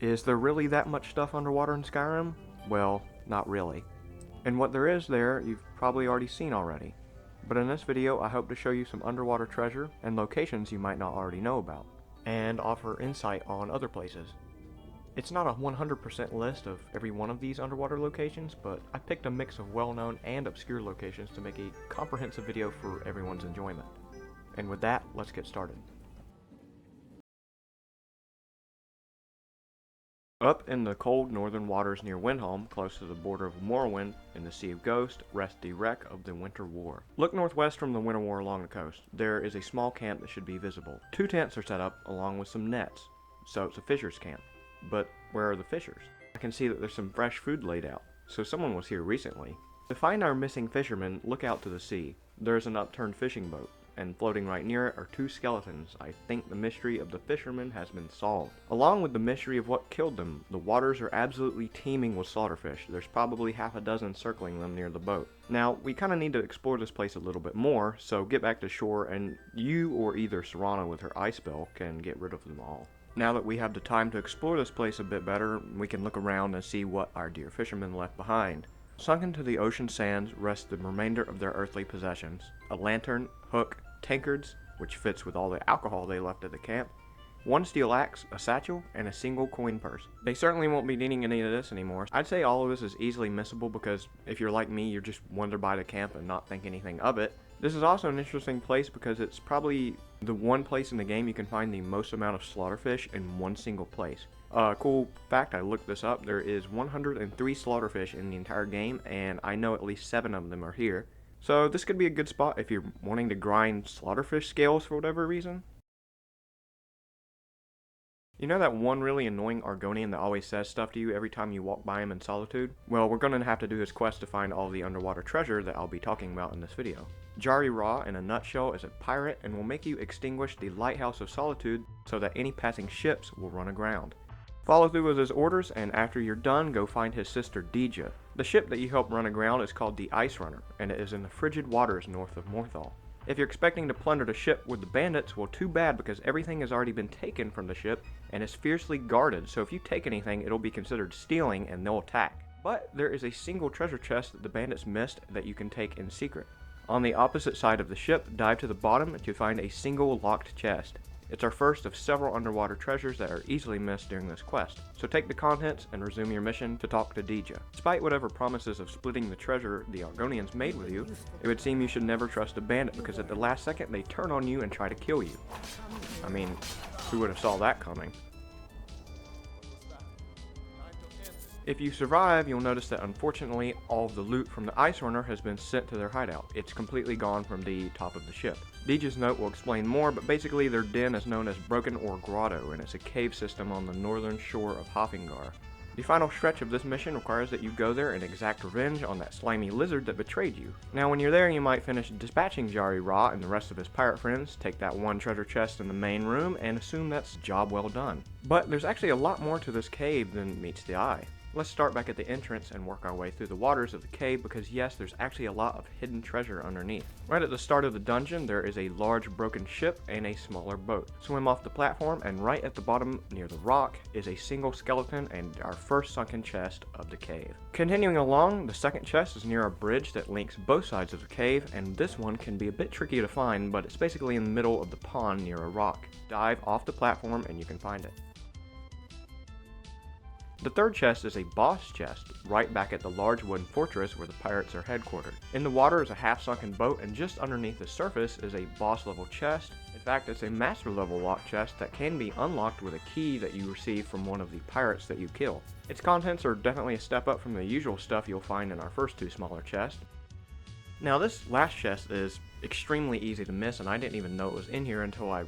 Is there really that much stuff underwater in Skyrim? Well, not really. And what there is there, you've probably already seen already. But in this video, I hope to show you some underwater treasure and locations you might not already know about, and offer insight on other places. It's not a 100% list of every one of these underwater locations, but I picked a mix of well-known and obscure locations to make a comprehensive video for everyone's enjoyment. And with that, let's get started. Up in the cold northern waters near Windhelm, close to the border of Morrowind in the Sea of Ghosts, rests the wreck of the Winter War. Look northwest from the Winter War along the coast. There is a small camp that should be visible. 2 tents are set up along with some nets, so it's a fisher's camp. But where are the fishers? I can see that there's some fresh food laid out, so someone was here recently. To find our missing fishermen, look out to the sea. There's an upturned fishing boat, and floating right near it are 2 skeletons. I think the mystery of the fishermen has been solved. Along with the mystery of what killed them, the waters are absolutely teeming with slaughterfish. There's probably half a dozen circling them near the boat. Now, we kinda need to explore this place a little bit more, so get back to shore and you or either Serana with her ice spell can get rid of them all. Now that we have the time to explore this place a bit better, we can look around and see what our dear fishermen left behind. Sunken to the ocean sands rest the remainder of their earthly possessions. A lantern, hook, tankards, which fits with all the alcohol they left at the camp, 1 steel axe, a satchel, and a single coin purse. They certainly won't be needing any of this anymore. I'd say all of this is easily missable because if you're like me, you're just wander by the camp and not think anything of it. This is also an interesting place because it's probably the one place in the game you can find the most amount of slaughterfish in one single place. Cool fact, I looked this up, there is 103 slaughterfish in the entire game, and I know at least 7 of them are here. So this could be a good spot if you're wanting to grind slaughterfish scales for whatever reason. You know that one really annoying Argonian that always says stuff to you every time you walk by him in Solitude? Well, we're gonna have to do his quest to find all the underwater treasure that I'll be talking about in this video. Jari Ra, in a nutshell, is a pirate and will make you extinguish the Lighthouse of Solitude so that any passing ships will run aground. Follow through with his orders, and after you're done, go find his sister Dija. The ship that you help run aground is called the Ice Runner, and it is in the frigid waters north of Morthal. If you're expecting to plunder the ship with the bandits, well, too bad, because everything has already been taken from the ship and is fiercely guarded, so if you take anything, it'll be considered stealing and they'll attack. But there is a single treasure chest that the bandits missed that you can take in secret. On the opposite side of the ship, dive to the bottom to find a single locked chest. It's our first of several underwater treasures that are easily missed during this quest, so take the contents and resume your mission to talk to Dija. Despite whatever promises of splitting the treasure the Argonians made with you, it would seem you should never trust a bandit because at the last second they turn on you and try to kill you. I mean, who would have saw that coming? If you survive, you'll notice that unfortunately all of the loot from the Ice Runner has been sent to their hideout. It's completely gone from the top of the ship. Dija's note will explain more, but basically their den is known as Broken Oar Grotto, and it's a cave system on the northern shore of Hoffingar. The final stretch of this mission requires that you go there and exact revenge on that slimy lizard that betrayed you. Now when you're there, you might finish dispatching Jari Ra and the rest of his pirate friends, take that 1 treasure chest in the main room, and assume that's job well done. But there's actually a lot more to this cave than meets the eye. Let's start back at the entrance and work our way through the waters of the cave because yes, there's actually a lot of hidden treasure underneath. Right at the start of the dungeon, there is a large broken ship and a smaller boat. Swim off the platform, and right at the bottom near the rock is a single skeleton and our first sunken chest of the cave. Continuing along, the second chest is near a bridge that links both sides of the cave, and this one can be a bit tricky to find, but it's basically in the middle of the pond near a rock. Dive off the platform and you can find it. The third chest is a boss chest, right back at the large wooden fortress where the pirates are headquartered. In the water is a half-sunken boat, and just underneath the surface is a boss-level chest. In fact, it's a master-level lock chest that can be unlocked with a key that you receive from one of the pirates that you kill. Its contents are definitely a step up from the usual stuff you'll find in our first 2 smaller chests. Now this last chest is extremely easy to miss, and I didn't even know it was in here until I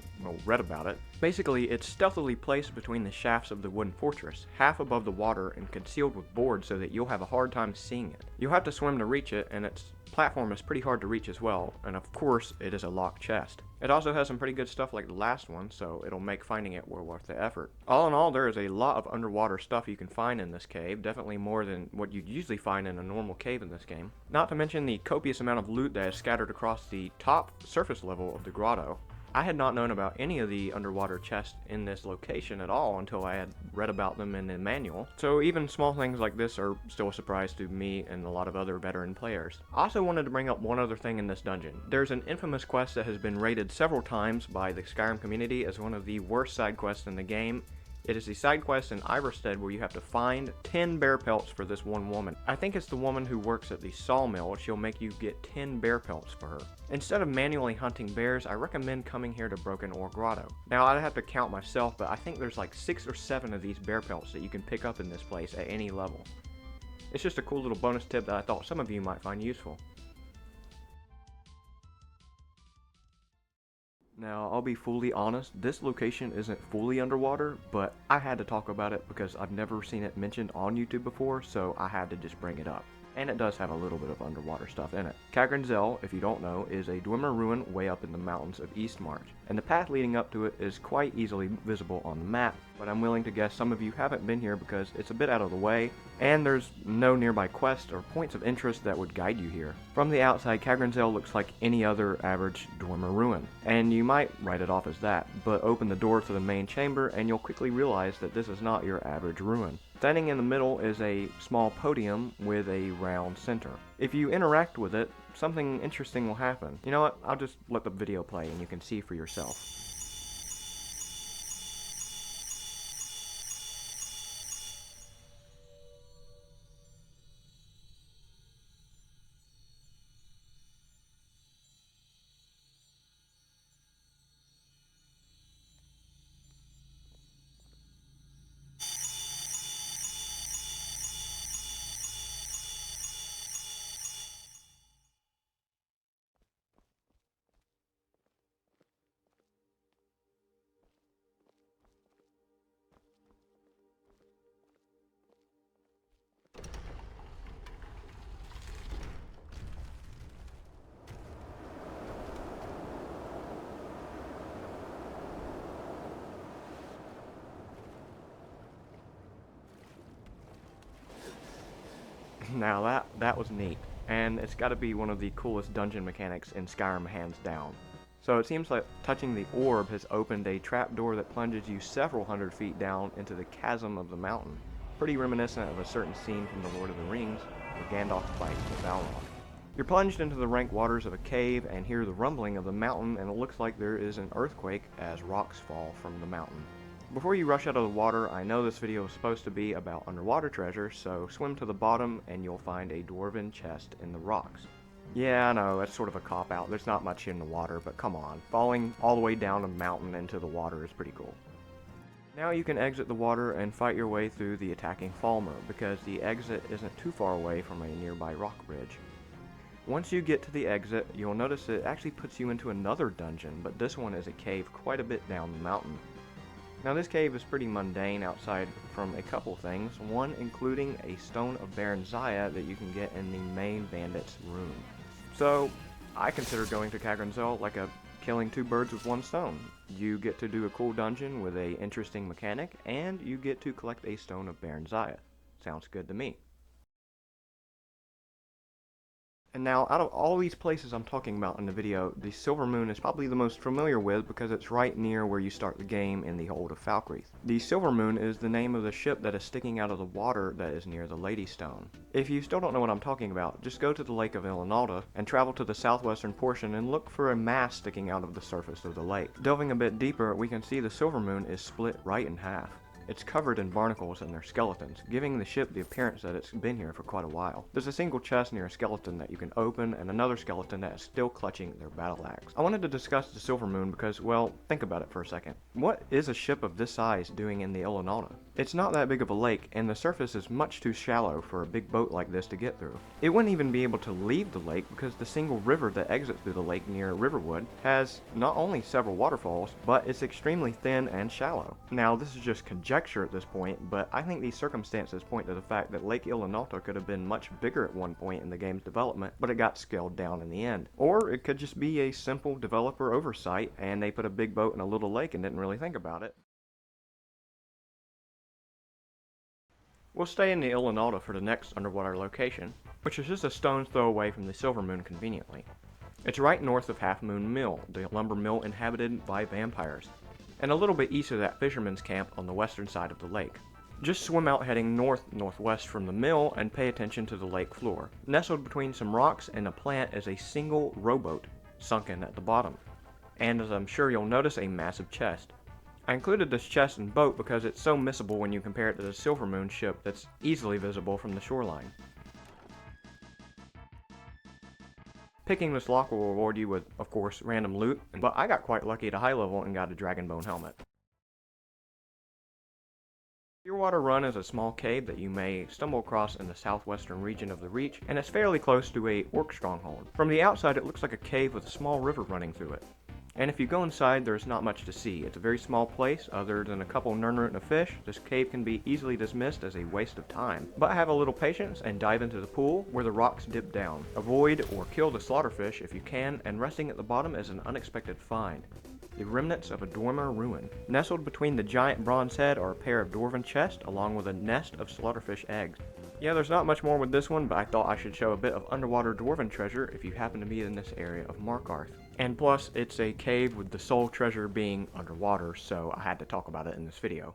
read about it. Basically, it's stealthily placed between the shafts of the wooden fortress, half above the water and concealed with boards so that you'll have a hard time seeing it. You'll have to swim to reach it, and its platform is pretty hard to reach as well, and of course, it is a locked chest. It also has some pretty good stuff like the last one, so it'll make finding it well worth the effort. All in all, there is a lot of underwater stuff you can find in this cave, definitely more than what you'd usually find in a normal cave in this game. Not to mention the copious amount of loot that is scattered across the top surface level of the grotto. I had not known about any of the underwater chests in this location at all until I had read about them in the manual, so even small things like this are still a surprise to me and a lot of other veteran players. I also wanted to bring up one other thing in this dungeon. There's an infamous quest that has been rated several times by the Skyrim community as one of the worst side quests in the game. It is the side quest in Iverstead where you have to find 10 bear pelts for this one woman. I think it's the woman who works at the sawmill. She'll make you get 10 bear pelts for her. Instead of manually hunting bears, I recommend coming here to Broken Oar Grotto. Now, I'd have to count myself, but I think there's like 6 or 7 of these bear pelts that you can pick up in this place at any level. It's just a cool little bonus tip that I thought some of you might find useful. Now, I'll be fully honest, this location isn't fully underwater, but I had to talk about it because I've never seen it mentioned on YouTube before, so I had to just bring it up. And it does have a little bit of underwater stuff in it. Kagrenzel, if you don't know, is a Dwemer ruin way up in the mountains of Eastmarch, and the path leading up to it is quite easily visible on the map, but I'm willing to guess some of you haven't been here because it's a bit out of the way, and there's no nearby quests or points of interest that would guide you here. From the outside, Kagrenzel looks like any other average Dwemer ruin, and you might write it off as that, but open the door to the main chamber and you'll quickly realize that this is not your average ruin. Standing in the middle is a small podium with a round center. If you interact with it, something interesting will happen. You know what, I'll just let the video play and you can see for yourself. Now that was neat, and it's got to be one of the coolest dungeon mechanics in Skyrim hands down. So it seems like touching the orb has opened a trapdoor that plunges you several hundred feet down into the chasm of the mountain. Pretty reminiscent of a certain scene from The Lord of the Rings, where Gandalf fights with Balrog. You're plunged into the rank waters of a cave and hear the rumbling of the mountain, and it looks like there is an earthquake as rocks fall from the mountain. Before you rush out of the water, I know this video is supposed to be about underwater treasure, so swim to the bottom and you'll find a dwarven chest in the rocks. Yeah, I know, that's sort of a cop-out. There's not much in the water, but come on. Falling all the way down a mountain into the water is pretty cool. Now you can exit the water and fight your way through the attacking Falmer, because the exit isn't too far away from a nearby rock ridge. Once you get to the exit, you'll notice it actually puts you into another dungeon, but this one is a cave quite a bit down the mountain. Now this cave is pretty mundane outside from a couple things, one including a stone of Baron Zaya that you can get in the main bandit's room. So I consider going to Kagrenzel like a killing two birds with one stone. You get to do a cool dungeon with a interesting mechanic, and you get to collect a stone of Baron Zaya. Sounds good to me. And now, out of all these places I'm talking about in the video, the Silvermoon is probably the most familiar with because it's right near where you start the game in the Hold of Falkreath. The Silvermoon is the name of the ship that is sticking out of the water that is near the Lady Stone. If you still don't know what I'm talking about, just go to the Lake of Ilinalta and travel to the southwestern portion and look for a mast sticking out of the surface of the lake. Delving a bit deeper, we can see the Silvermoon is split right in half. It's covered in barnacles and their skeletons, giving the ship the appearance that it's been here for quite a while. There's a single chest near a skeleton that you can open, and another skeleton that is still clutching their battle axe. I wanted to discuss the Silvermoon because, well, think about it for a second. What is a ship of this size doing in the Ilinalta? It's not that big of a lake, and the surface is much too shallow for a big boat like this to get through. It wouldn't even be able to leave the lake because the single river that exits through the lake near Riverwood has not only several waterfalls, but it's extremely thin and shallow. Now, this is just conjecture at this point, but I think these circumstances point to the fact that Lake Ilinalta could have been much bigger at one point in the game's development, but it got scaled down in the end. Or it could just be a simple developer oversight, and they put a big boat in a little lake and didn't really think about it. We'll stay in the Ilinalta for the next underwater location, which is just a stone's throw away from the Silvermoon conveniently. It's right north of Half Moon Mill, the lumber mill inhabited by vampires, and a little bit east of that fisherman's camp on the western side of the lake. Just swim out heading north-northwest from the mill and pay attention to the lake floor. Nestled between some rocks and a plant is a single rowboat, sunken at the bottom. And as I'm sure you'll notice, a massive chest. I included this chest and boat because it's so missable when you compare it to the Silvermoon ship that's easily visible from the shoreline. Picking this lock will reward you with, of course, random loot, but I got quite lucky at a high level and got a dragonbone helmet. Purewater Run is a small cave that you may stumble across in the southwestern region of the Reach, and it's fairly close to a orc stronghold. From the outside it looks like a cave with a small river running through it. And if you go inside, there's not much to see. It's a very small place. Other than a couple nurnroot and a fish, this cave can be easily dismissed as a waste of time. But have a little patience and dive into the pool where the rocks dip down. Avoid or kill the slaughterfish if you can, and resting at the bottom is an unexpected find. The remnants of a Dwemer ruin. Nestled between the giant bronze head are a pair of dwarven chests along with a nest of slaughterfish eggs. Yeah, there's not much more with this one, but I thought I should show a bit of underwater dwarven treasure if you happen to be in this area of Markarth. And plus, it's a cave with the sole treasure being underwater, so I had to talk about it in this video.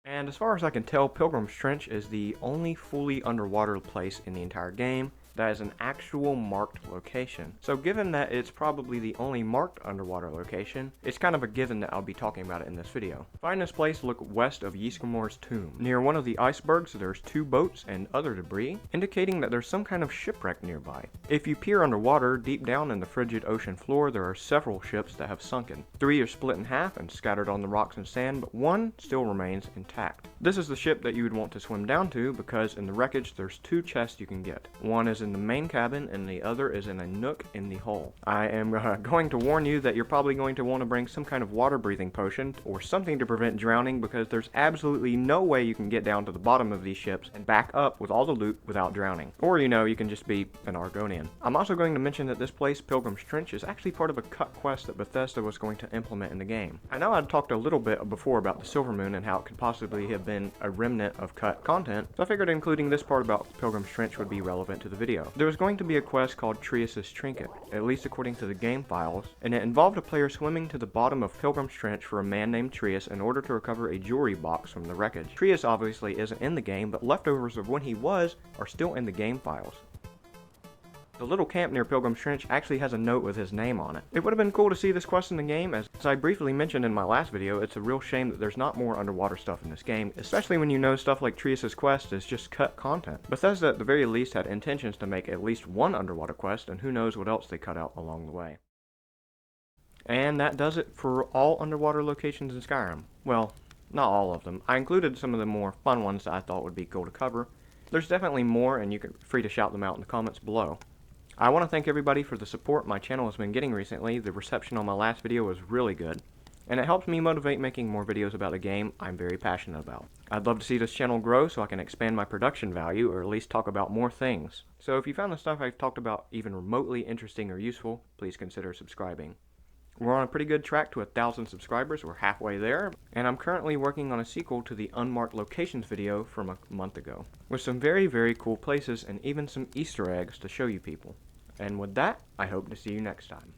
And as far as I can tell, Pilgrim's Trench is the only fully underwater place in the entire game that is an actual marked location. So given that it's probably the only marked underwater location, it's kind of a given that I'll be talking about it in this video. Find this place, look west of Ysgramor's tomb. Near one of the icebergs there's 2 boats and other debris, indicating that there's some kind of shipwreck nearby. If you peer underwater, deep down in the frigid ocean floor there are several ships that have sunken. 3 are split in half and scattered on the rocks and sand, but 1 still remains intact. This is the ship that you would want to swim down to because in the wreckage there's 2 chests you can get. One is in the main cabin and the other is in a nook in the hull. I am going to warn you that you're probably going to want to bring some kind of water breathing potion or something to prevent drowning because there's absolutely no way you can get down to the bottom of these ships and back up with all the loot without drowning. Or you can just be an Argonian. I'm also going to mention that this place, Pilgrim's Trench, is actually part of a cut quest that Bethesda was going to implement in the game. I know I'd talked a little bit before about the Silvermoon and how it could possibly have been a remnant of cut content, so I figured including this part about Pilgrim's Trench would be relevant to the video. There was going to be a quest called Trius' Trinket, at least according to the game files, and it involved a player swimming to the bottom of Pilgrim's Trench for a man named Trius in order to recover a jewelry box from the wreckage. Trius obviously isn't in the game, but leftovers of when he was are still in the game files. The little camp near Pilgrim's Trench actually has a note with his name on it. It would have been cool to see this quest in the game, as I briefly mentioned in my last video, it's a real shame that there's not more underwater stuff in this game, especially when you know stuff like Trius' quest is just cut content. Bethesda at the very least had intentions to make at least one underwater quest, and who knows what else they cut out along the way. And that does it for all underwater locations in Skyrim. Well, not all of them. I included some of the more fun ones that I thought would be cool to cover. There's definitely more, and you're free to shout them out in the comments below. I want to thank everybody for the support my channel has been getting recently. The reception on my last video was really good, and it helps me motivate making more videos about a game I'm very passionate about. I'd love to see this channel grow so I can expand my production value, or at least talk about more things. So if you found the stuff I've talked about even remotely interesting or useful, please consider subscribing. We're on a pretty good track to 1,000 subscribers, we're halfway there, and I'm currently working on a sequel to the Unmarked Locations video from a month ago, with some very, very cool places and even some Easter eggs to show you people. And with that, I hope to see you next time.